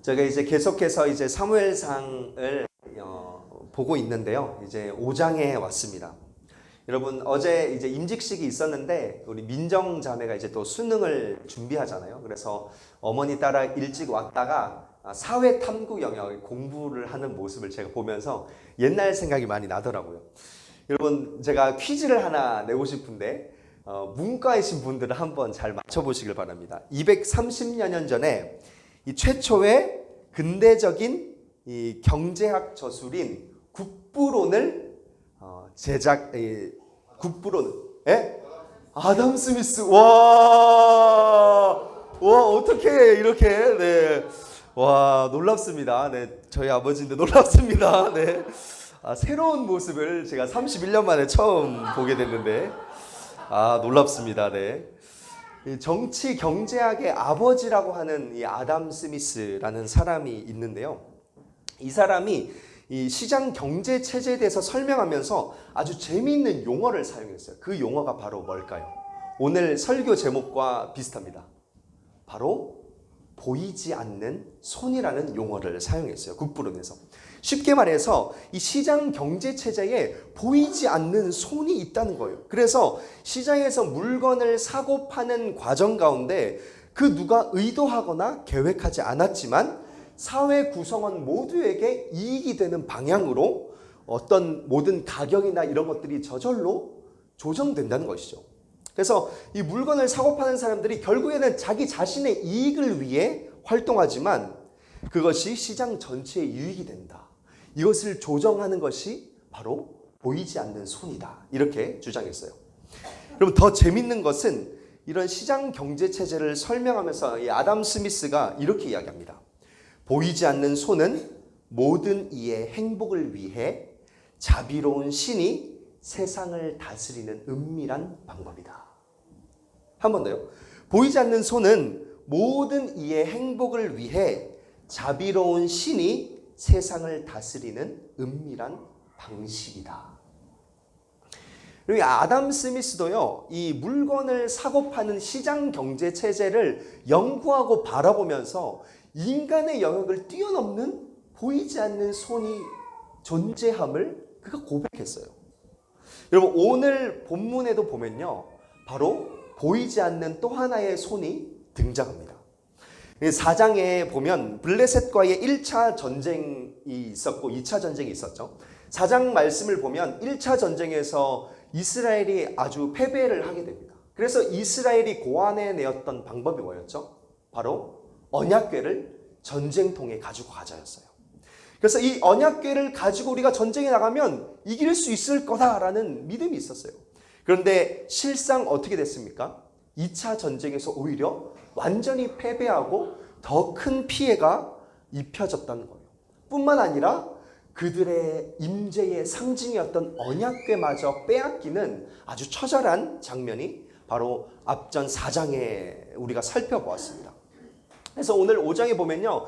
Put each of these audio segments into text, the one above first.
제가 이제 계속해서 이제 사무엘상을 보고 있는데요. 이제 5장에 왔습니다. 여러분 어제 이제 임직식이 있었는데 우리 민정 자매가 이제 또 수능을 준비하잖아요. 그래서 어머니 따라 일찍 왔다가 사회 탐구 영역 공부를 하는 모습을 제가 보면서 옛날 생각이 많이 나더라고요. 여러분 제가 퀴즈를 하나 내고 싶은데 문과이신 분들은 한번 잘 맞춰보시길 바랍니다. 230여 년 전에 이 최초의 근대적인 이 경제학 저술인 국부론을 국부론, 예? 아담 스미스. 와, 어떻게 이렇게, 네. 와, 놀랍습니다. 네, 저희 아버지인데 놀랍습니다. 네. 새로운 모습을 제가 31년 만에 처음 보게 됐는데, 놀랍습니다. 네. 정치 경제학의 아버지라고 하는 이 아담 스미스라는 사람이 있는데요. 이 사람이 이 시장 경제 체제에 대해서 설명하면서 아주 재미있는 용어를 사용했어요. 그 용어가 바로 뭘까요? 오늘 설교 제목과 비슷합니다. 바로 보이지 않는 손이라는 용어를 사용했어요. 국부론에서. 쉽게 말해서 이 시장 경제 체제에 보이지 않는 손이 있다는 거예요. 그래서 시장에서 물건을 사고 파는 과정 가운데 그 누가 의도하거나 계획하지 않았지만 사회 구성원 모두에게 이익이 되는 방향으로 어떤 모든 가격이나 이런 것들이 저절로 조정된다는 것이죠. 그래서 이 물건을 사고 파는 사람들이 결국에는 자기 자신의 이익을 위해 활동하지만 그것이 시장 전체의 유익이 된다. 이것을 조정하는 것이 바로 보이지 않는 손이다. 이렇게 주장했어요. 그럼 더 재밌는 것은 이런 시장 경제 체제를 설명하면서 이 아담 스미스가 이렇게 이야기합니다. 보이지 않는 손은 모든 이의 행복을 위해 자비로운 신이 세상을 다스리는 은밀한 방법이다. 한 번 더요. 보이지 않는 손은 모든 이의 행복을 위해 자비로운 신이 세상을 다스리는 은밀한 방식이다. 그리고 아담 스미스도요, 이 물건을 사고 파는 시장 경제 체제를 연구하고 바라보면서 인간의 영역을 뛰어넘는 보이지 않는 손이 존재함을 그가 고백했어요. 여러분 오늘 본문에도 보면요, 바로 보이지 않는 또 하나의 손이 등장합니다. 4장에 보면 블레셋과의 1차 전쟁이 있었고 2차 전쟁이 있었죠. 4장 말씀을 보면 1차 전쟁에서 이스라엘이 아주 패배를 하게 됩니다. 그래서 이스라엘이 고안해내었던 방법이 뭐였죠? 바로 언약궤를 전쟁통에 가지고 가자였어요. 그래서 이 언약궤를 가지고 우리가 전쟁에 나가면 이길 수 있을 거다라는 믿음이 있었어요. 그런데 실상 어떻게 됐습니까? 2차 전쟁에서 오히려 완전히 패배하고 더 큰 피해가 입혀졌다는 거예요. 뿐만 아니라 그들의 임재의 상징이었던 언약궤마저 빼앗기는 아주 처절한 장면이 바로 앞전 4장에 우리가 살펴보았습니다. 그래서 오늘 5장에 보면요,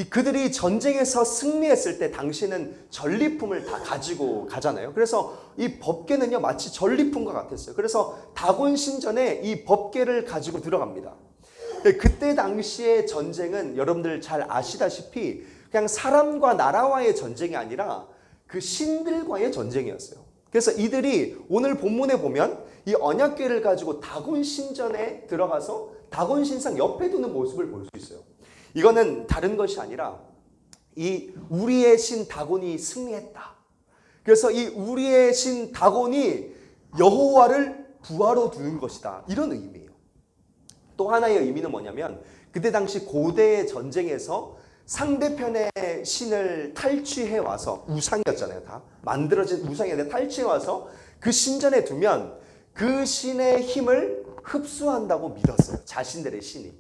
그들이 전쟁에서 승리했을 때 당시에는 전리품을 다 가지고 가잖아요. 그래서 이 법궤는요 마치 전리품과 같았어요. 그래서 다곤 신전에 이 법궤를 가지고 들어갑니다. 그때 당시의 전쟁은 여러분들 잘 아시다시피 그냥 사람과 나라와의 전쟁이 아니라 그 신들과의 전쟁이었어요. 그래서 이들이 오늘 본문에 보면 이 언약궤를 가지고 다곤 신전에 들어가서 다곤 신상 옆에 두는 모습을 볼 수 있어요. 이거는 다른 것이 아니라 이 우리의 신 다곤이 승리했다. 그래서 이 우리의 신 다곤이 여호와를 부하로 두는 것이다. 이런 의미예요. 또 하나의 의미는 뭐냐면 그때 당시 고대의 전쟁에서 상대편의 신을 탈취해 와서 우상이었잖아요. 다 만들어진 우상인데 탈취해 와서 그 신전에 두면 그 신의 힘을 흡수한다고 믿었어요. 자신들의 신이.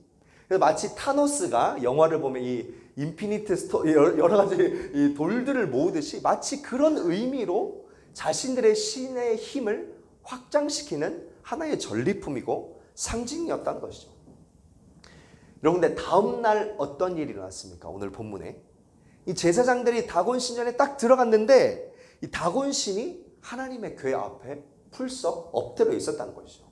그래서 마치 타노스가 영화를 보면 이 인피니트 스톤 여러 가지 이 돌들을 모으듯이 마치 그런 의미로 자신들의 신의 힘을 확장시키는 하나의 전리품이고 상징이었다는 것이죠. 여러분, 근데 다음 날 어떤 일이 일어났습니까? 오늘 본문에 이 제사장들이 다곤 신전에 딱 들어갔는데 이 다곤 신이 하나님의 궤 앞에 풀썩 엎드려 있었다는 것이죠.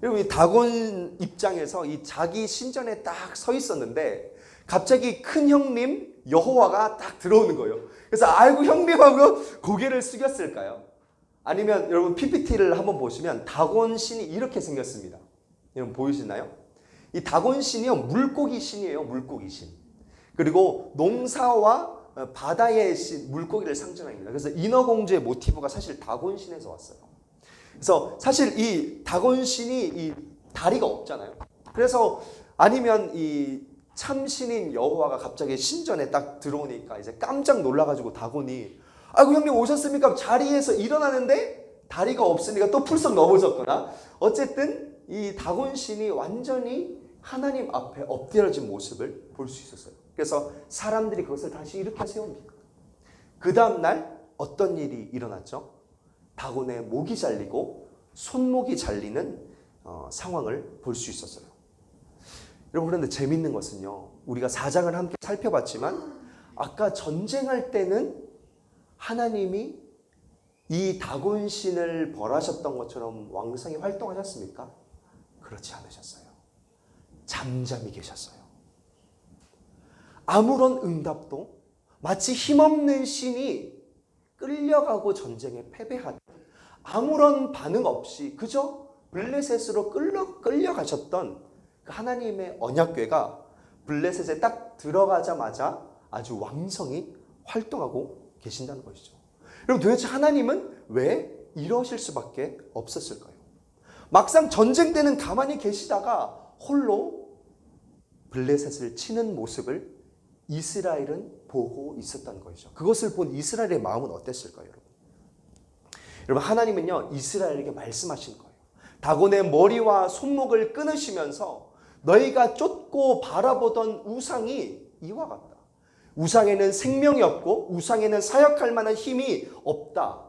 여러분, 이 다곤 입장에서 이 자기 신전에 딱 서 있었는데 갑자기 큰 형님 여호와가 딱 들어오는 거예요. 그래서 아이고 형님하고 고개를 숙였을까요? 아니면 여러분 PPT를 한번 보시면 다곤 신이 이렇게 생겼습니다. 여러분 보이시나요? 이 다곤 신이요, 물고기 신이에요. 물고기 신. 그리고 농사와 바다의 신, 물고기를 상징합니다. 그래서 인어공주의 모티브가 사실 다곤 신에서 왔어요. 그래서 사실 이 다곤 신이 이 다리가 없잖아요. 그래서 아니면 이 참신인 여호와가 갑자기 신전에 딱 들어오니까 이제 깜짝 놀라가지고 다곤이 아이고 형님 오셨습니까? 자리에서 일어나는데 다리가 없으니까 또 풀썩 넘어졌거나 어쨌든 이 다곤 신이 완전히 하나님 앞에 엎드려진 모습을 볼 수 있었어요. 그래서 사람들이 그것을 다시 일으켜 세웁니다. 그 다음날 어떤 일이 일어났죠? 다곤의 목이 잘리고 손목이 잘리는 상황을 볼 수 있었어요. 여러분 그런데 재밌는 것은요, 우리가 4장을 함께 살펴봤지만 아까 전쟁할 때는 하나님이 이 다곤 신을 벌하셨던 것처럼 왕성히 활동하셨습니까? 그렇지 않으셨어요. 잠잠히 계셨어요. 아무런 응답도, 마치 힘없는 신이 끌려가고 전쟁에 패배하듯 아무런 반응 없이 그저 블레셋으로 끌려가셨던 그 하나님의 언약궤가 블레셋에 딱 들어가자마자 아주 왕성히 활동하고 계신다는 것이죠. 여러분 도대체 하나님은 왜 이러실 수밖에 없었을까요? 막상 전쟁 때는 가만히 계시다가 홀로 블레셋을 치는 모습을 이스라엘은 보고 있었다는 것이죠. 그것을 본 이스라엘의 마음은 어땠을까요, 여러분? 여러분 하나님은요 이스라엘에게 말씀하신 거예요. 다곤의 머리와 손목을 끊으시면서 너희가 쫓고 바라보던 우상이 이와 같다. 우상에는 생명이 없고 우상에는 사역할 만한 힘이 없다.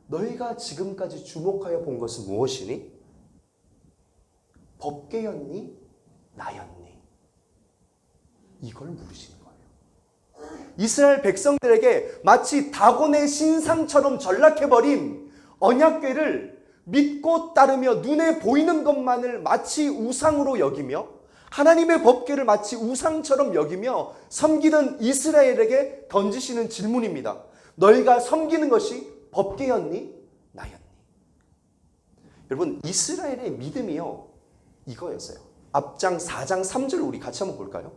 너희가 지금까지 주목하여 본 것은 무엇이니? 법궤였니? 나였니? 이걸 물으시는 거예요. 이스라엘 백성들에게 마치 다곤의 신상처럼 전락해버린 언약궤를 믿고 따르며 눈에 보이는 것만을 마치 우상으로 여기며 하나님의 법궤를 마치 우상처럼 여기며 섬기던 이스라엘에게 던지시는 질문입니다. 너희가 섬기는 것이 법궤였니? 나였니? 여러분 이스라엘의 믿음이요 이거였어요. 앞장 4장 3절 우리 같이 한번 볼까요?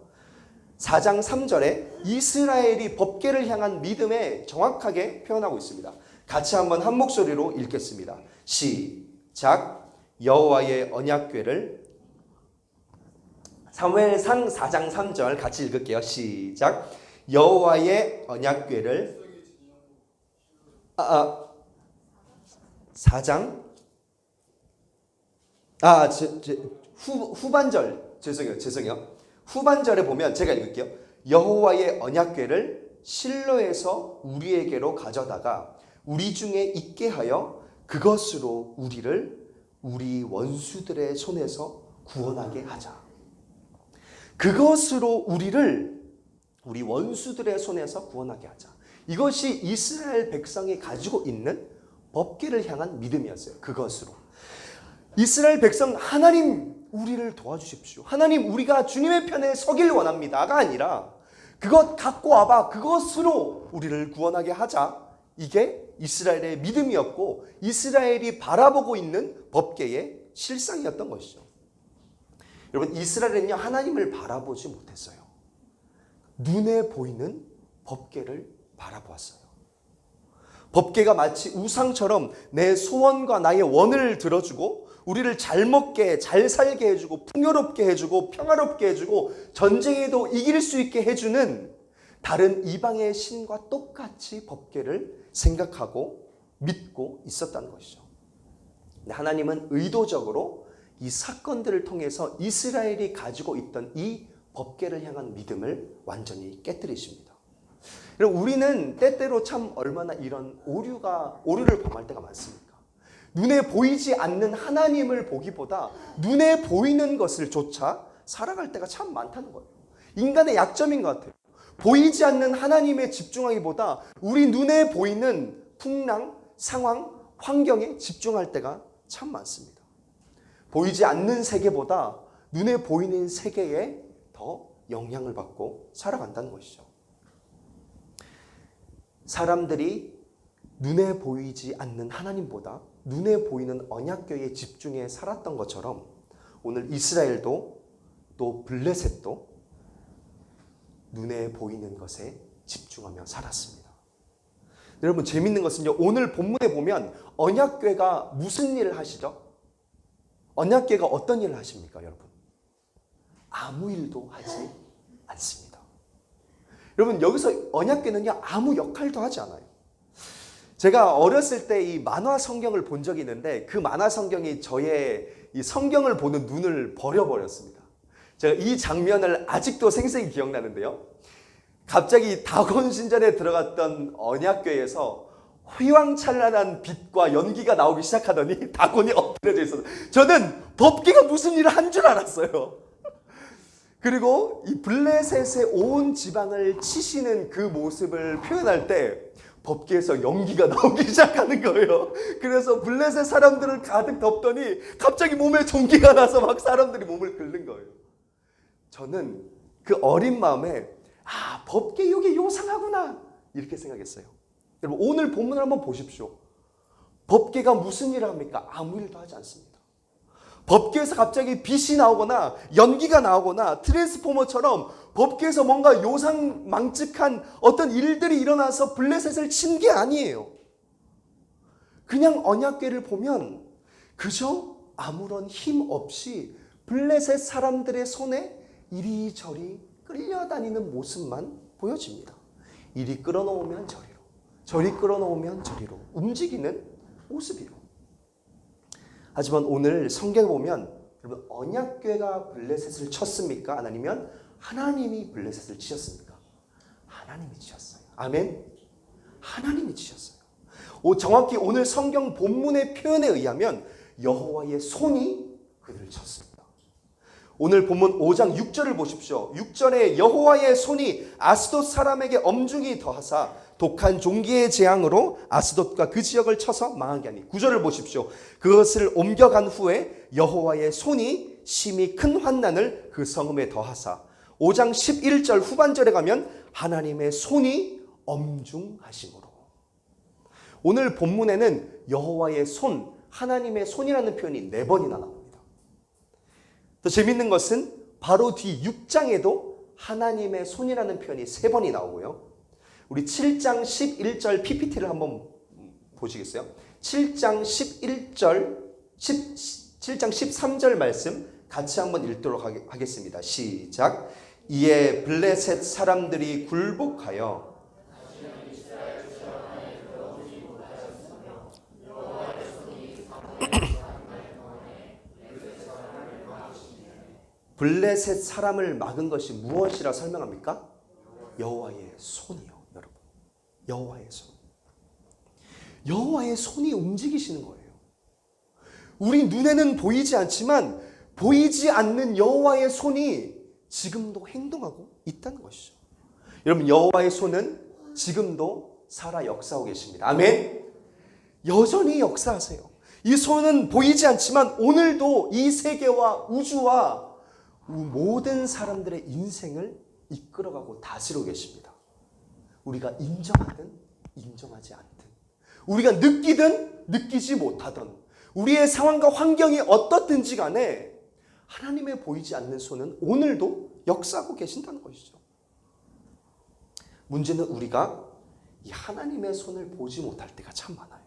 4장 3절에 이스라엘이 법궤를 향한 믿음에 정확하게 표현하고 있습니다. 같이 한번 한 목소리로 읽겠습니다. 시작. 여호와의 언약궤를 사무엘상 4장 3절 같이 읽을게요. 시작. 여호와의 언약궤를 4장 후반절 죄송해요. 후반절에 보면 제가 읽을게요. 여호와의 언약궤를 실로에서 우리에게로 가져다가 우리 중에 있게 하여 그것으로 우리를 우리 원수들의 손에서 구원하게 하자. 그것으로 우리를 우리 원수들의 손에서 구원하게 하자. 이것이 이스라엘 백성이 가지고 있는 법궤를 향한 믿음이었어요. 그것으로. 이스라엘 백성 하나님 우리를 도와주십시오. 하나님 우리가 주님의 편에 서길 원합니다가 아니라 그것 갖고 와봐. 그것으로 우리를 구원하게 하자. 이게 이스라엘의 믿음이었고 이스라엘이 바라보고 있는 법궤의 실상이었던 것이죠. 여러분 이스라엘은요 하나님을 바라보지 못했어요. 눈에 보이는 법궤를 바라보았어요. 법궤가 마치 우상처럼 내 소원과 나의 원을 들어주고 우리를 잘 먹게 잘 살게 해주고 풍요롭게 해주고 평화롭게 해주고 전쟁에도 이길 수 있게 해주는 다른 이방의 신과 똑같이 법궤를 생각하고 믿고 있었다는 것이죠. 하나님은 의도적으로 이 사건들을 통해서 이스라엘이 가지고 있던 이 법궤를 향한 믿음을 완전히 깨뜨리십니다. 우리는 때때로 참 얼마나 이런 오류를 범할 때가 많습니까? 눈에 보이지 않는 하나님을 보기보다 눈에 보이는 것을 조차 살아갈 때가 참 많다는 거예요. 인간의 약점인 것 같아요. 보이지 않는 하나님에 집중하기보다 우리 눈에 보이는 풍랑, 상황, 환경에 집중할 때가 참 많습니다. 보이지 않는 세계보다 눈에 보이는 세계에 더 영향을 받고 살아간다는 것이죠. 사람들이 눈에 보이지 않는 하나님보다 눈에 보이는 언약궤에 집중해 살았던 것처럼 오늘 이스라엘도 또 블레셋도 눈에 보이는 것에 집중하며 살았습니다. 여러분 재밌는 것은요. 오늘 본문에 보면 언약궤가 무슨 일을 하시죠? 언약궤가 어떤 일을 하십니까, 여러분? 아무 일도 하지 않습니다. 여러분 여기서 언약궤는요 아무 역할도 하지 않아요. 제가 어렸을 때 이 만화 성경을 본 적이 있는데 그 만화 성경이 저의 이 성경을 보는 눈을 버려버렸습니다. 제가 이 장면을 아직도 생생히 기억나는데요. 갑자기 다곤 신전에 들어갔던 언약궤에서 휘황찬란한 빛과 연기가 나오기 시작하더니 다곤이 엎드려져 있어서 저는 법궤가 무슨 일을 한 줄 알았어요. 그리고 이 블레셋의 온 지방을 치시는 그 모습을 표현할 때 법궤에서 연기가 나오기 시작하는 거예요. 그래서 블레셋 사람들을 가득 덮더니 갑자기 몸에 전기가 나서 막 사람들이 몸을 긁는 거예요. 저는 그 어린 마음에 법궤 이게 요상하구나 이렇게 생각했어요. 여러분 오늘 본문을 한번 보십시오. 법궤가 무슨 일을 합니까? 아무 일도 하지 않습니다. 법궤에서 갑자기 빛이 나오거나 연기가 나오거나 트랜스포머처럼 법궤에서 뭔가 요상망측한 어떤 일들이 일어나서 블레셋을 친 게 아니에요. 그냥 언약궤를 보면 그저 아무런 힘 없이 블레셋 사람들의 손에 이리저리 끌려다니는 모습만 보여집니다. 이리 끌어놓으면 저리로, 저리 끌어놓으면 저리로 움직이는 모습이요. 하지만 오늘 성경에 보면 여러분 언약궤가 블레셋을 쳤습니까? 아니면 하나님이 블레셋을 치셨습니까? 하나님이 치셨어요. 아멘. 하나님이 치셨어요. 정확히 오늘 성경 본문의 표현에 의하면 여호와의 손이 그들을 쳤습니다. 오늘 본문 5장 6절을 보십시오. 6절에 여호와의 손이 아스돗 사람에게 엄중히 더하사 독한 종기의 재앙으로 아스돗과 그 지역을 쳐서 망하게 하니 9절을 보십시오. 그것을 옮겨간 후에 여호와의 손이 심히 큰 환난을 그 성읍에 더하사 5장 11절 후반절에 가면 하나님의 손이 엄중하심으로. 오늘 본문에는 여호와의 손, 하나님의 손이라는 표현이 4번이나 나옵니다. 더 재밌는 것은 바로 뒤 6장에도 하나님의 손이라는 표현이 3번이 나오고요. 우리 7장 11절 PPT를 한번 보시겠어요? 7장 11절, 7장 13절 말씀 같이 한번 읽도록 하겠습니다. 시작. 이에 블레셋 사람들이 굴복하여 블레셋 사람을 막은 것이 무엇이라 설명합니까? 여호와의 손이요, 여러분. 여호와의 손. 여호와의 손이 움직이시는 거예요. 우리 눈에는 보이지 않지만 보이지 않는 여호와의 손이 지금도 행동하고 있다는 것이죠. 여러분 여호와의 손은 지금도 살아 역사하고 계십니다. 아멘. 여전히 역사하세요. 이 손은 보이지 않지만 오늘도 이 세계와 우주와 모든 사람들의 인생을 이끌어가고 다스리고 계십니다. 우리가 인정하든 인정하지 않든, 우리가 느끼든 느끼지 못하든, 우리의 상황과 환경이 어떻든지 간에 하나님의 보이지 않는 손은 오늘도 역사하고 계신다는 것이죠. 문제는 우리가 이 하나님의 손을 보지 못할 때가 참 많아요.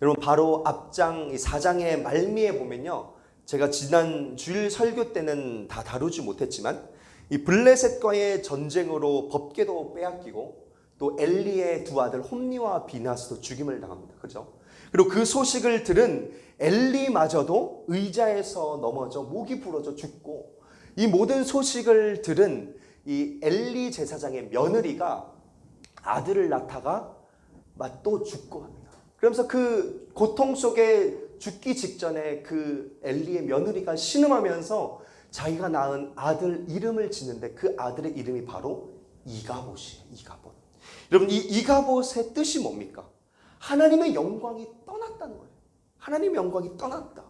여러분 바로 앞장 4장의 말미에 보면요, 제가 지난 주일 설교 때는 다 다루지 못했지만 이 블레셋과의 전쟁으로 법궤도 빼앗기고 또 엘리의 두 아들 홈니와 비나스도 죽임을 당합니다. 그죠? 그리고 그 소식을 들은 엘리마저도 의자에서 넘어져 목이 부러져 죽고, 이 모든 소식을 들은 이 엘리 제사장의 며느리가 아들을 낳다가 또 죽고 합니다. 그러면서 그 고통 속에 죽기 직전에 그 엘리의 며느리가 신음하면서 자기가 낳은 아들 이름을 짓는데 그 아들의 이름이 바로 이가봇이에요. 이가봇. 여러분 이 이가봇의 뜻이 뭡니까? 하나님의 영광이 떠났다는 거예요. 하나님의 영광이 떠났다.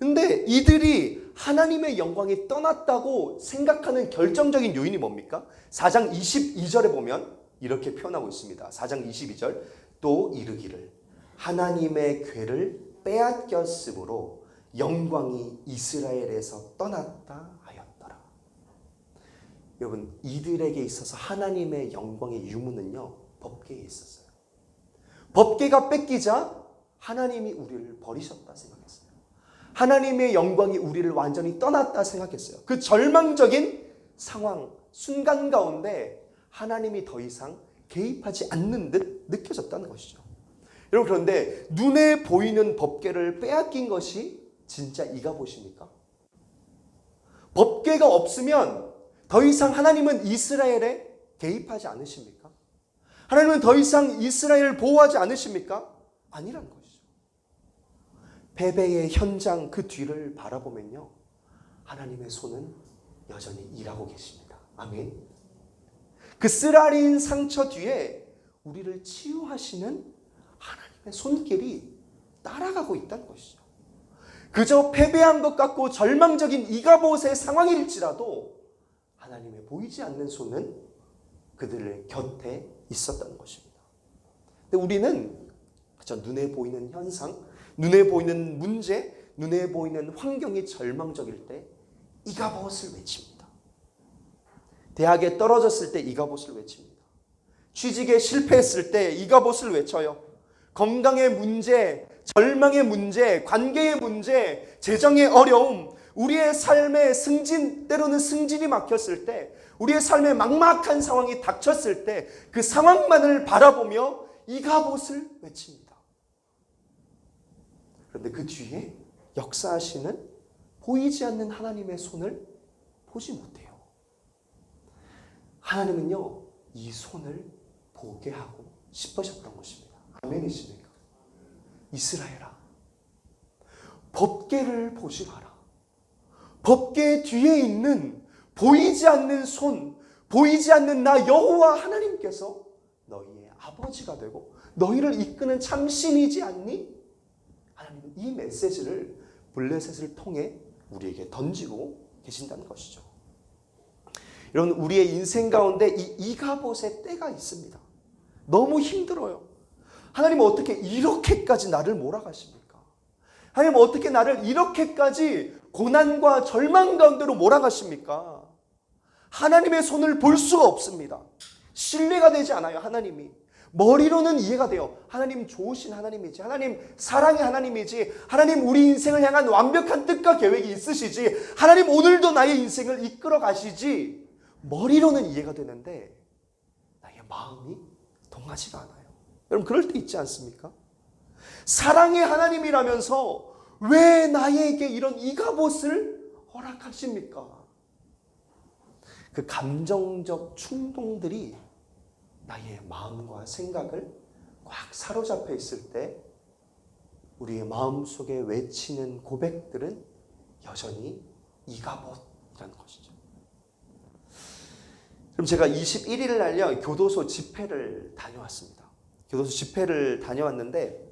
근데 이들이 하나님의 영광이 떠났다고 생각하는 결정적인 요인이 뭡니까? 4장 22절에 보면 이렇게 표현하고 있습니다. 4장 22절 또 이르기를 하나님의 궤를 빼앗겼으므로 영광이 이스라엘에서 떠났다 하였더라. 여러분, 이들에게 있어서 하나님의 영광의 유무는요, 법궤에 있었어요. 법궤가 뺏기자 하나님이 우리를 버리셨다 생각했어요. 하나님의 영광이 우리를 완전히 떠났다 생각했어요. 그 절망적인 상황, 순간 가운데 하나님이 더 이상 개입하지 않는 듯 느껴졌다는 것이죠. 여러분, 그런데 눈에 보이는 법궤를 빼앗긴 것이 진짜 이가봇입니까? 법궤가 없으면 더 이상 하나님은 이스라엘에 개입하지 않으십니까? 하나님은 더 이상 이스라엘을 보호하지 않으십니까? 아니란 것이죠. 패배의 현장 그 뒤를 바라보면요, 하나님의 손은 여전히 일하고 계십니다. 아멘. 그 쓰라린 상처 뒤에 우리를 치유하시는 하나님의 손길이 따라가고 있다는 것이죠. 그저 패배한 것 같고 절망적인 이가봇의 상황일지라도 하나님의 보이지 않는 손은 그들의 곁에 있었다는 것입니다. 근데 우리는 그저 눈에 보이는 현상, 눈에 보이는 문제, 눈에 보이는 환경이 절망적일 때 이가봇을 외칩니다. 대학에 떨어졌을 때 이가봇을 외칩니다. 취직에 실패했을 때 이가봇을 외쳐요. 건강의 문제, 절망의 문제, 관계의 문제, 재정의 어려움, 우리의 삶의 승진, 때로는 승진이 막혔을 때, 우리의 삶에 막막한 상황이 닥쳤을 때 그 상황만을 바라보며 이가봇을 외칩니다. 그런데 그 뒤에 역사하시는 보이지 않는 하나님의 손을 보지 못해요. 하나님은요, 이 손을 보게 하고 싶으셨던 것입니다. 아멘이십니까? 이스라엘아, 법궤를 보지 마라. 법궤 뒤에 있는 보이지 않는 손, 보이지 않는 나 여호와 하나님께서 너희의 아버지가 되고 너희를 이끄는 참 신이지 않니? 하나님은 이 메시지를 블레셋을 통해 우리에게 던지고 계신다는 것이죠. 여러분, 우리의 인생 가운데 이 이가봇의 때가 있습니다. 너무 힘들어요. 하나님은 어떻게 이렇게까지 나를 몰아가십니까? 하나님은 어떻게 나를 이렇게까지 고난과 절망 가운데로 몰아가십니까? 하나님의 손을 볼 수가 없습니다. 신뢰가 되지 않아요. 하나님이 머리로는 이해가 돼요. 하나님 좋으신 하나님이지, 하나님 사랑의 하나님이지, 하나님 우리 인생을 향한 완벽한 뜻과 계획이 있으시지, 하나님 오늘도 나의 인생을 이끌어 가시지, 머리로는 이해가 되는데 나의 마음이 동하지가 않아요. 여러분, 그럴 때 있지 않습니까? 사랑의 하나님이라면서 왜 나에게 이런 이가봇을 허락하십니까? 그 감정적 충동들이 나의 마음과 생각을 꽉 사로잡혀 있을 때 우리의 마음속에 외치는 고백들은 여전히 이가봇이라는 것이죠. 그럼 제가 21일 날요, 교도소 집회를 다녀왔습니다. 교도소 집회를 다녀왔는데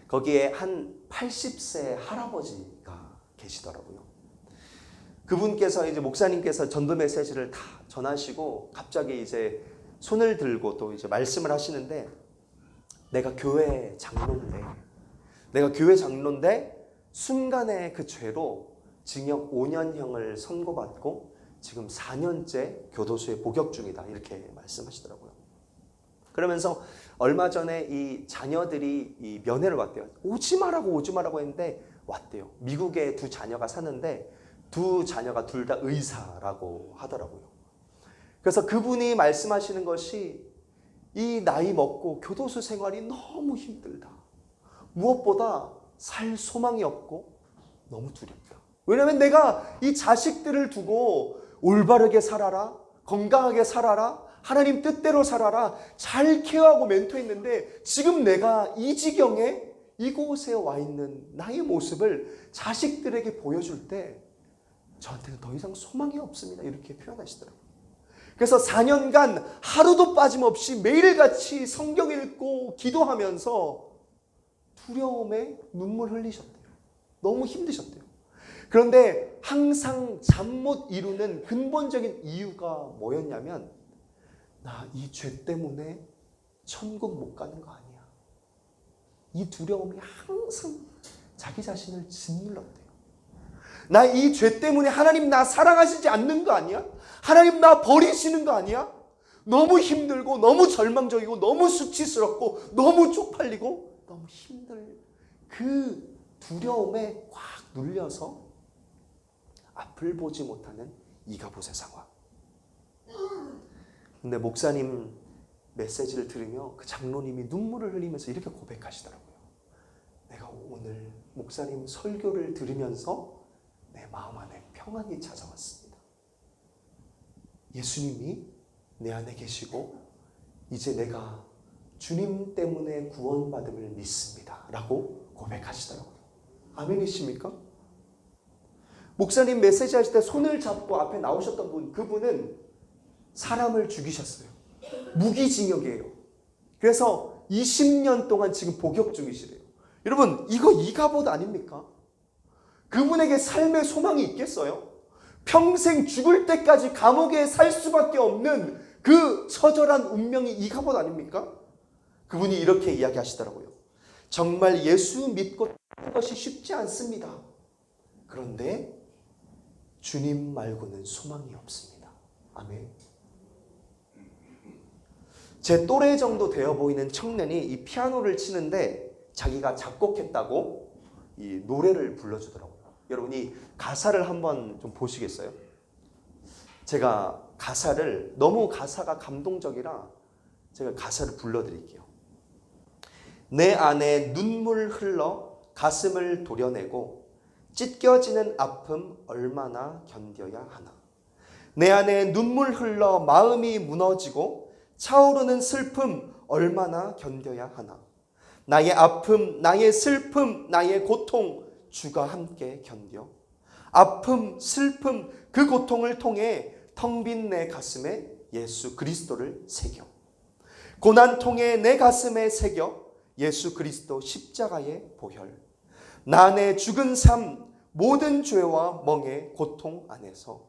거기에 한 80세 할아버지가 계시더라고요. 그분께서 이제 목사님께서 전도 메시지를 다 전하시고 갑자기 이제 손을 들고 또 이제 말씀을 하시는데, 내가 교회 장로인데 순간의 그 죄로 징역 5년형을 선고받고 지금 4년째 교도소에 복역 중이다, 이렇게 말씀하시더라고요. 그러면서 얼마 전에 이 자녀들이 이 면회를 왔대요. 오지 마라고 했는데 왔대요. 미국에 두 자녀가 사는데 두 자녀가 둘 다 의사라고 하더라고요. 그래서 그분이 말씀하시는 것이, 이 나이 먹고 교도소 생활이 너무 힘들다. 무엇보다 살 소망이 없고 너무 두렵다. 왜냐하면 내가 이 자식들을 두고 올바르게 살아라, 건강하게 살아라, 하나님 뜻대로 살아라, 잘 케어하고 멘토했는데 지금 내가 이 지경에 이곳에 와 있는 나의 모습을 자식들에게 보여줄 때 저한테는 더 이상 소망이 없습니다, 이렇게 표현하시더라고요. 그래서 4년간 하루도 빠짐없이 매일같이 성경 읽고 기도하면서 두려움에 눈물 흘리셨대요. 너무 힘드셨대요. 그런데 항상 잠 못 이루는 근본적인 이유가 뭐였냐면, 나 이 죄 때문에 천국 못 가는 거 아니야. 이 두려움이 항상 자기 자신을 짓눌렀대요. 나 이 죄 때문에 하나님 나 사랑하시지 않는 거 아니야? 하나님 나 버리시는 거 아니야? 너무 힘들고 너무 절망적이고 너무 수치스럽고 너무 쪽팔리고 너무 힘들 그 두려움에 꽉 눌려서 앞을 보지 못하는 이가봇의 상황. 근데 목사님 메시지를 들으며 그 장로님이 눈물을 흘리면서 이렇게 고백하시더라고요. 내가 오늘 목사님 설교를 들으면서 내 마음 안에 평안이 찾아왔습니다. 예수님이 내 안에 계시고 이제 내가 주님 때문에 구원받음을 믿습니다. 라고 고백하시더라고요. 아멘이십니까? 목사님 메시지 하실 때 손을 잡고 앞에 나오셨던 분, 그분은 사람을 죽이셨어요. 무기징역이에요. 그래서 20년 동안 지금 복역 중이시래요. 여러분, 이거 이가봇 아닙니까? 그분에게 삶의 소망이 있겠어요? 평생 죽을 때까지 감옥에 살 수밖에 없는 그 처절한 운명이 이가봇 아닙니까? 그분이 이렇게 이야기하시더라고요. 정말 예수 믿고 사는 것이 쉽지 않습니다. 그런데 주님 말고는 소망이 없습니다. 아멘. 제 또래 정도 되어 보이는 청년이 이 피아노를 치는데 자기가 작곡했다고 이 노래를 불러주더라고요. 여러분이 가사를 한번 좀 보시겠어요? 제가 가사를, 너무 가사가 감동적이라 제가 가사를 불러드릴게요. 내 안에 눈물 흘러 가슴을 도려내고 찢겨지는 아픔 얼마나 견뎌야 하나. 내 안에 눈물 흘러 마음이 무너지고 차오르는 슬픔 얼마나 견뎌야 하나. 나의 아픔, 나의 슬픔, 나의 고통 주가 함께 견뎌. 아픔, 슬픔, 그 고통을 통해 텅 빈 내 가슴에 예수 그리스도를 새겨. 고난통에 내 가슴에 새겨 예수 그리스도 십자가의 보혈. 나 내 죽은 삶, 모든 죄와 멍의 고통 안에서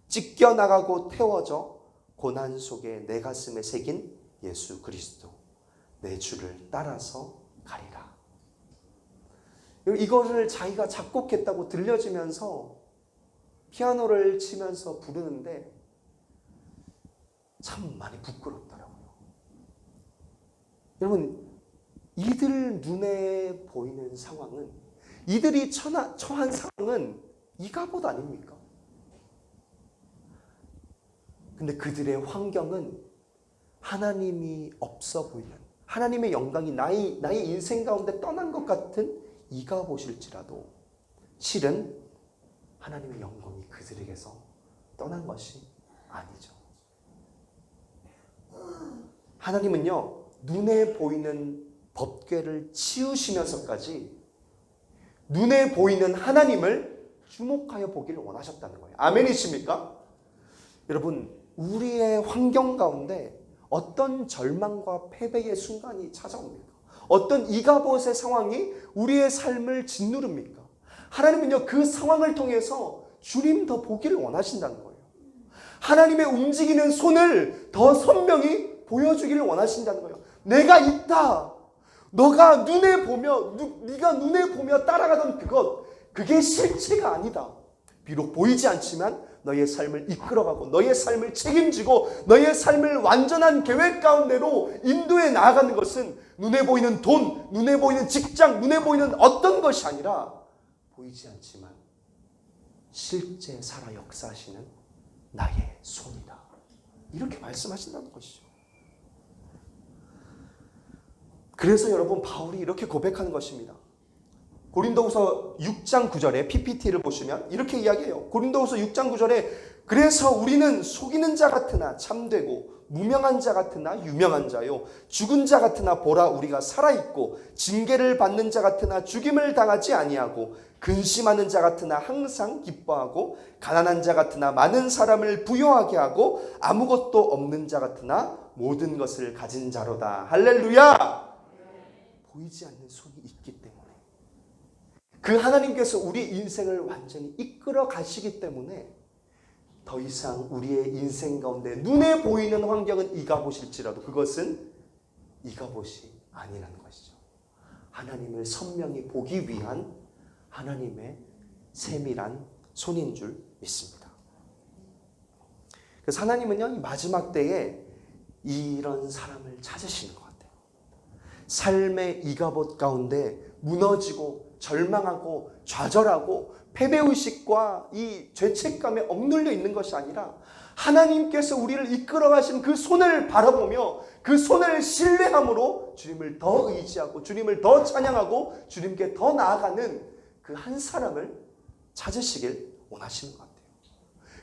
찢겨나가고 태워져 고난 속에 내 가슴에 새긴 예수 그리스도. 내 주를 따라서 가리라. 이거를 자기가 작곡했다고 들려지면서 피아노를 치면서 부르는데 참 많이 부끄럽더라고요. 여러분, 이들 눈에 보이는 상황은, 이들이 처한 상황은 이가봇 아닙니까? 근데 그들의 환경은 하나님이 없어 보이는, 하나님의 영광이 나의 인생 가운데 떠난 것 같은 이가봇일지라도 실은 하나님의 영광이 그들에게서 떠난 것이 아니죠. 하나님은요, 눈에 보이는 법궤를 치우시면서까지 눈에 보이는 하나님을 주목하여 보기를 원하셨다는 거예요. 아멘이십니까? 여러분, 우리의 환경 가운데 어떤 절망과 패배의 순간이 찾아옵니까? 어떤 이가봇의 상황이 우리의 삶을 짓누릅니까? 하나님은요, 그 상황을 통해서 주님 더 보기를 원하신다는 거예요. 하나님의 움직이는 손을 더 선명히 보여주기를 원하신다는 거예요. 내가 있다. 너가 눈에 보며, 네가 눈에 보며 따라가던 그게 실체가 아니다. 비록 보이지 않지만 너의 삶을 이끌어가고 너의 삶을 책임지고 너의 삶을 완전한 계획 가운데로 인도해 나아가는 것은 눈에 보이는 돈, 눈에 보이는 직장, 눈에 보이는 어떤 것이 아니라 보이지 않지만 실제 살아 역사하시는 나의 손이다. 이렇게 말씀하신다는 것이죠. 그래서 여러분, 바울이 이렇게 고백하는 것입니다. 고린도후서 6장 9절에 PPT를 보시면 이렇게 이야기해요. 고린도후서 6장 9절에 그래서 우리는 속이는 자 같으나 참되고 무명한 자 같으나 유명한 자요 죽은 자 같으나 보라 우리가 살아있고 징계를 받는 자 같으나 죽임을 당하지 아니하고 근심하는 자 같으나 항상 기뻐하고 가난한 자 같으나 많은 사람을 부요하게 하고 아무것도 없는 자 같으나 모든 것을 가진 자로다. 할렐루야. 보이지 않는 손이 있기 때문에 그 하나님께서 우리 인생을 완전히 이끌어 가시기 때문에 더 이상 우리의 인생 가운데 눈에 보이는 환경은 이가봇일지라도 그것은 이가봇이 아니라는 것이죠. 하나님을 선명히 보기 위한 하나님의 세밀한 손인 줄 믿습니다. 그래서 하나님은요, 이 마지막 때에 이런 사람을 찾으시는 것 같아요. 삶의 이가봇 가운데 무너지고 절망하고 좌절하고 패배의식과 이 죄책감에 억눌려 있는 것이 아니라 하나님께서 우리를 이끌어 가신 그 손을 바라보며 그 손을 신뢰함으로 주님을 더 의지하고 주님을 더 찬양하고 주님께 더 나아가는 그 한 사람을 찾으시길 원하시는 것 같아요.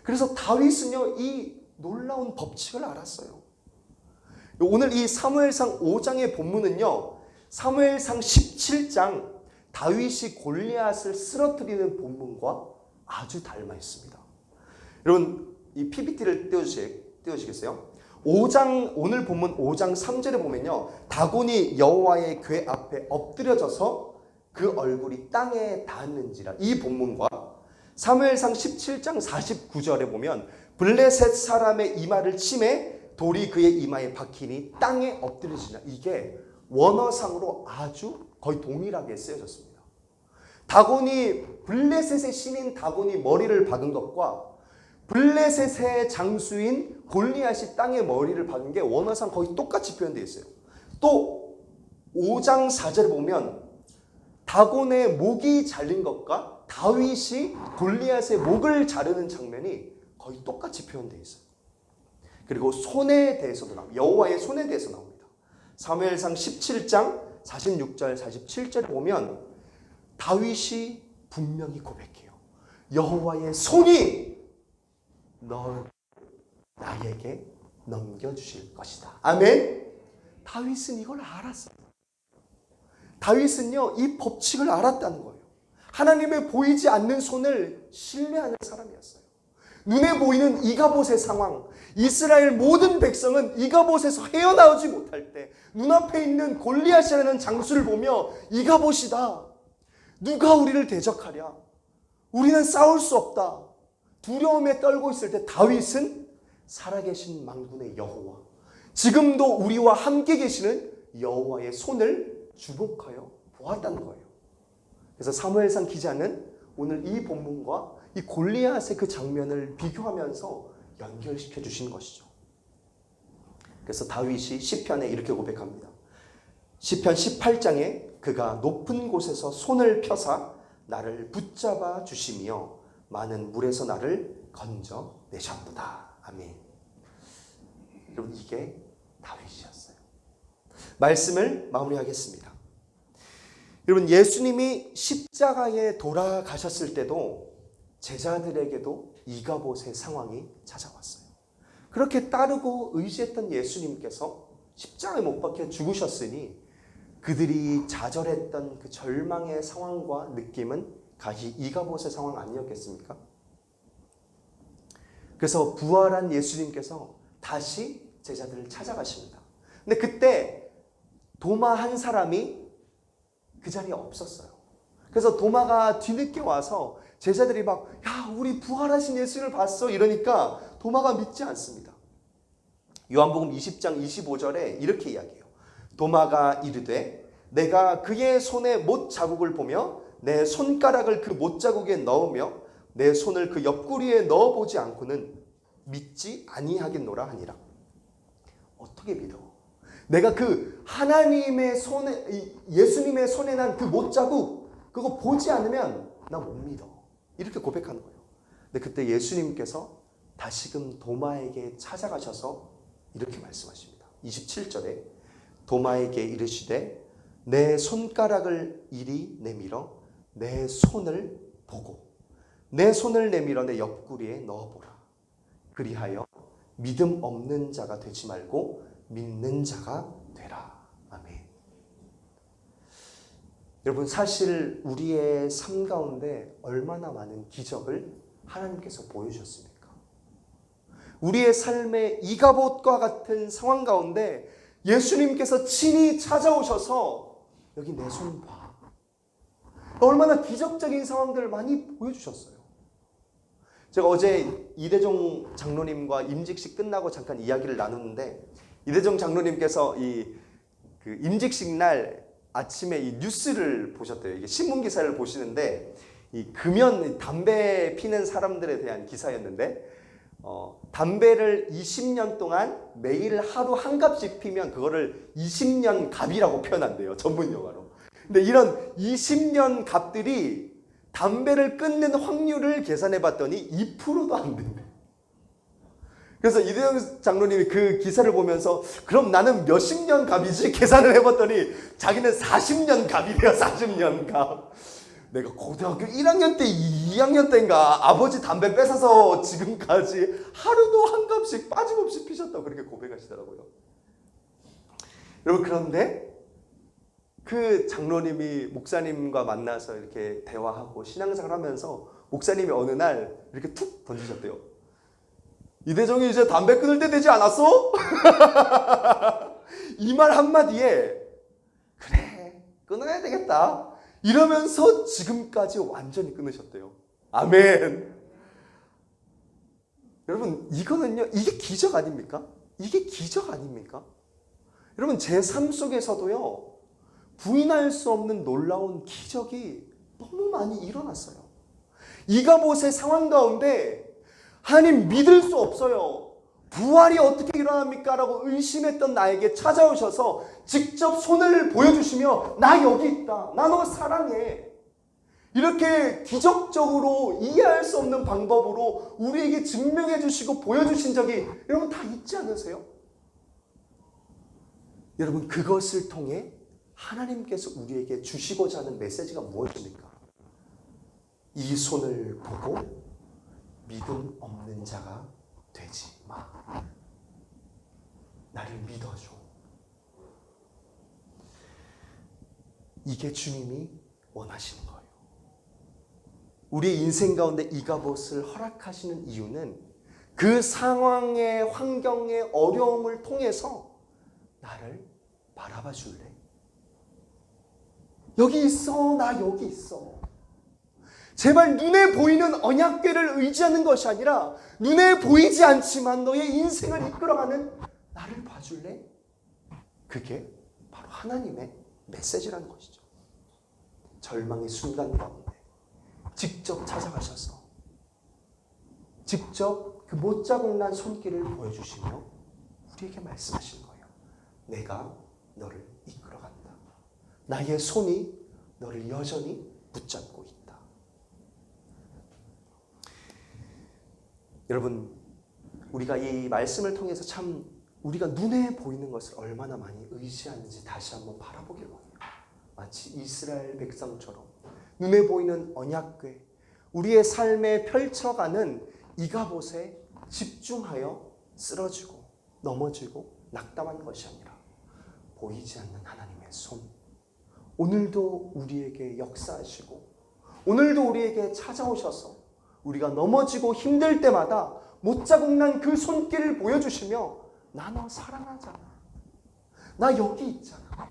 그래서 다윗은요, 이 놀라운 법칙을 알았어요. 오늘 이 사무엘상 5장의 본문은요, 사무엘상 17장 다윗이 골리앗을 쓰러뜨리는 본문과 아주 닮아 있습니다. 여러분, 이 PPT를 띄워주시겠어요? 5장, 오늘 본문 5장 3절에 보면요, 다곤이 여호와의 궤 앞에 엎드려져서 그 얼굴이 땅에 닿았는지라, 이 본문과 사무엘상 17장 49절에 보면 블레셋 사람의 이마를 치매 돌이 그의 이마에 박히니 땅에 엎드려지나, 이게 원어상으로 아주 거의 동일하게 쓰여졌습니다. 다곤이, 블레셋의 신인 다곤이 머리를 박은 것과 블레셋의 장수인 골리앗이 땅에 머리를 박은 게 원어상 거의 똑같이 표현되어 있어요. 또 5장 4절에 보면 다곤의 목이 잘린 것과 다윗이 골리앗의 목을 자르는 장면이 거의 똑같이 표현되어 있어요. 그리고 손에 대해서도 나옵니다. 여호와의 손에 대해서 나옵니다. 사무엘상 17장 46절 47절에 보면 다윗이 분명히 고백해요. 여호와의 손이 너 나에게 넘겨주실 것이다. 아멘. 다윗은 이걸 알았어요. 다윗은요, 이 법칙을 알았다는 거예요. 하나님의 보이지 않는 손을 신뢰하는 사람이었어요. 눈에 보이는 이가봇의 상황, 이스라엘 모든 백성은 이가봇에서 헤어나오지 못할 때 눈앞에 있는 골리앗이라는 장수를 보며 이가봇이다, 누가 우리를 대적하랴, 우리는 싸울 수 없다, 두려움에 떨고 있을 때 다윗은 살아계신 만군의 여호와, 지금도 우리와 함께 계시는 여호와의 손을 주목하여 보았다는 거예요. 그래서 사무엘상 기자는 오늘 이 본문과 이 골리앗의 그 장면을 비교하면서 연결시켜 주신 것이죠. 그래서 다윗이 시편에 이렇게 고백합니다. 시편 18장에 그가 높은 곳에서 손을 펴사 나를 붙잡아 주시며 많은 물에서 나를 건져내셨도다. 아멘. 여러분, 이게 다윗이었어요. 말씀을 마무리하겠습니다. 여러분, 예수님이 십자가에 돌아가셨을 때도 제자들에게도 이가봇의 상황이 찾아왔어요. 그렇게 따르고 의지했던 예수님께서 십자가에 못 박혀 죽으셨으니 그들이 좌절했던 그 절망의 상황과 느낌은 가히 이가봇의 상황 아니었겠습니까? 그래서 부활한 예수님께서 다시 제자들을 찾아가십니다. 근데 그때 도마 한 사람이 그 자리에 없었어요. 그래서 도마가 뒤늦게 와서 제자들이 막, 야, 우리 부활하신 예수를 봤어 이러니까 도마가 믿지 않습니다. 요한복음 20장 25절에 이렇게 이야기해요. 도마가 이르되 내가 그의 손에 못 자국을 보며 내 손가락을 그 못 자국에 넣으며 내 손을 그 옆구리에 넣어보지 않고는 믿지 아니하겠노라 하니라. 어떻게 믿어? 내가 그 하나님의 손에, 예수님의 손에 난 그 못자국 그거 보지 않으면 나 못 믿어. 이렇게 고백하는 거예요. 근데 그때 예수님께서 다시금 도마에게 찾아가셔서 이렇게 말씀하십니다. 27절에 도마에게 이르시되 내 손가락을 이리 내밀어 내 손을 보고 내 손을 내밀어 내 옆구리에 넣어보라. 그리하여 믿음 없는 자가 되지 말고 믿는 자가 되라. 아멘. 여러분, 사실 우리의 삶 가운데 얼마나 많은 기적을 하나님께서 보여주셨습니까? 우리의 삶의 이가봇과 같은 상황 가운데 예수님께서 친히 찾아오셔서 여기 내 손 봐. 얼마나 기적적인 상황들을 많이 보여주셨어요. 제가 어제 이대종 장로님과 임직식 끝나고 잠깐 이야기를 나누는데, 이대종 장로님께서 그 임직식 날 아침에 이 뉴스를 보셨대요. 이게 신문 기사를 보시는데, 이 금연, 담배 피는 사람들에 대한 기사였는데, 담배를 20년 동안 매일 하루 한 갑씩 피면 그거를 20년 갑이라고 표현한대요. 전문 용어로. 근데 이런 20년 갑들이 담배를 끊는 확률을 계산해 봤더니 2%도 안 된대. 그래서 이대영 장로님이 그 기사를 보면서 그럼 나는 몇십 년 갑이지? 계산을 해봤더니 자기는 40년 갑이래요. 40년 갑. 내가 고등학교 1학년 때, 2학년 때인가 아버지 담배 뺏어서 지금까지 하루도 한 갑씩 빠짐없이 피셨다고 그렇게 고백하시더라고요. 여러분, 그런데 그 장로님이 목사님과 만나서 이렇게 대화하고 신앙생활 하면서 목사님이 어느 날 이렇게 툭 던지셨대요. 이대정이 이제 담배 끊을 때 되지 않았어? 이 말 한마디에 그래, 끊어야 되겠다 이러면서 지금까지 완전히 끊으셨대요. 아멘. 여러분, 이거는요, 이게 기적 아닙니까? 이게 기적 아닙니까? 여러분, 제 삶 속에서도요, 부인할 수 없는 놀라운 기적이 너무 많이 일어났어요. 이가봇의 상황 가운데 하나님 믿을 수 없어요. 부활이 어떻게 일어납니까? 라고 의심했던 나에게 찾아오셔서 직접 손을 보여주시며 나 여기 있다. 나 너 사랑해. 이렇게 기적적으로 이해할 수 없는 방법으로 우리에게 증명해 주시고 보여주신 적이 여러분 다 있지 않으세요? 여러분, 그것을 통해 하나님께서 우리에게 주시고자 하는 메시지가 무엇입니까? 이 손을 보고 믿음 없는 자가 되지 마. 나를 믿어줘. 이게 주님이 원하시는 거예요. 우리의 인생 가운데 이가봇을 허락하시는 이유는 그 상황의 환경의 어려움을 통해서 나를 바라봐 줄래? 여기 있어. 나 여기 있어. 제발 눈에 보이는 언약궤를 의지하는 것이 아니라 눈에 보이지 않지만 너의 인생을 이끌어가는 나를 봐줄래? 그게 바로 하나님의 메시지라는 것이죠. 절망의 순간 가운데 직접 찾아가셔서 직접 그 못자국 난 손길을 보여주시며 우리에게 말씀하시는 거예요. 내가 너를 이끌어간다. 나의 손이 너를 여전히 붙잡고 있다. 여러분, 우리가 이 말씀을 통해서 참 우리가 눈에 보이는 것을 얼마나 많이 의지하는지 다시 한번 바라보길 원해요. 마치 이스라엘 백성처럼 눈에 보이는 언약궤, 우리의 삶에 펼쳐가는 이가봇에 집중하여 쓰러지고 넘어지고 낙담한 것이 아니라 보이지 않는 하나님의 손, 오늘도 우리에게 역사하시고 오늘도 우리에게 찾아오셔서 우리가 넘어지고 힘들 때마다 못자국 난 그 손길을 보여주시며 나 너 사랑하잖아. 나 여기 있잖아.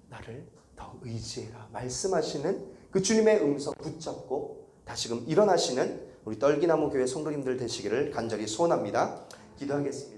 나를 더 의지해라 말씀하시는 그 주님의 음성 붙잡고 다시금 일어나시는 우리 떨기나무 교회 성도님들 되시기를 간절히 소원합니다. 기도하겠습니다.